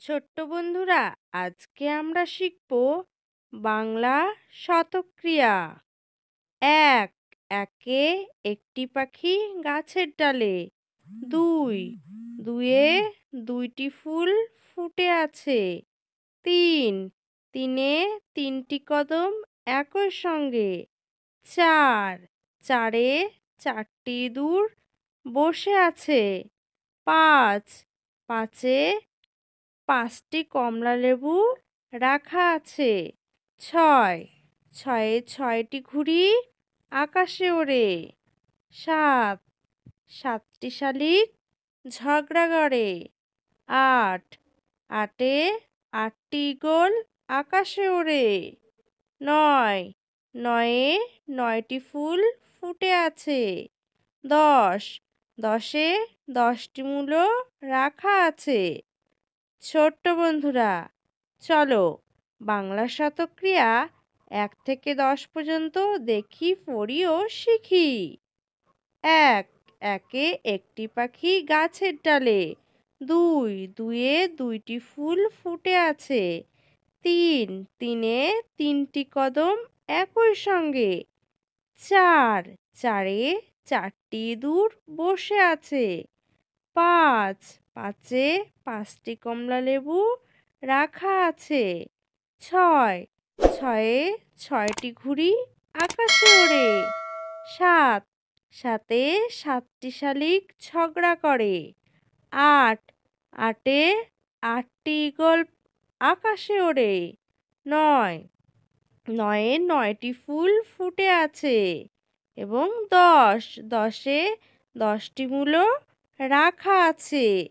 ছোট্ট বন্ধুরা, আজকে আমরা শিখব বাংলা শতক্রিয়া। এক, একে একটি পাখি গাছের ডালে। দুই, দুয়ে দুইটি ফুল ফুটে আছে। তিন, তিনে তিনটি কদম একই সঙ্গে। চার, চারে চারটি ইঁদুর বসে আছে। পাঁচ, পাঁচে পাঁচটি কমলালেবু রাখা আছে। ছয়, ছয়ে ছয়টি ঘুড়ি আকাশে ওড়ে। সাত, সাতটি শালিক ঝগড়া করে। আট, আটে আটটি ঈগল আকাশে ওড়ে। নয়, নয়ে নয়টি ফুল ফুটে আছে। দশ, দশে দশটি মূলো রাখা আছে। ছোট্ট বন্ধুরা, চলো বাংলা শতক্রিয়া ১ থেকে ১০ পর্যন্ত দেখি, পড়ি ও শিখি। এক, একে একটি পাখি গাছের ডালে। দুই, দুয়ে দুইটি ফুল ফুটে আছে। তিন, তিনে তিনটি কদম একই সঙ্গে। চার, চারে চারটি ইঁদুর বসে আছে। পাঁচ, পাঁচে পাঁচটি কমলালেবু রাখা আছে। ছয়, ছয়ে ছয়টি ঘুড়ি আকাশে ওড়ে। সাত, সাতে সাতটি শালিক ঝগড়া করে। আট, আটে আটটি ঈগল আকাশে ওড়ে। নয়, নয়ে নয়টি ফুল ফুটে আছে। এবং দশ, দশে দশটি মূলো রাখা আছে।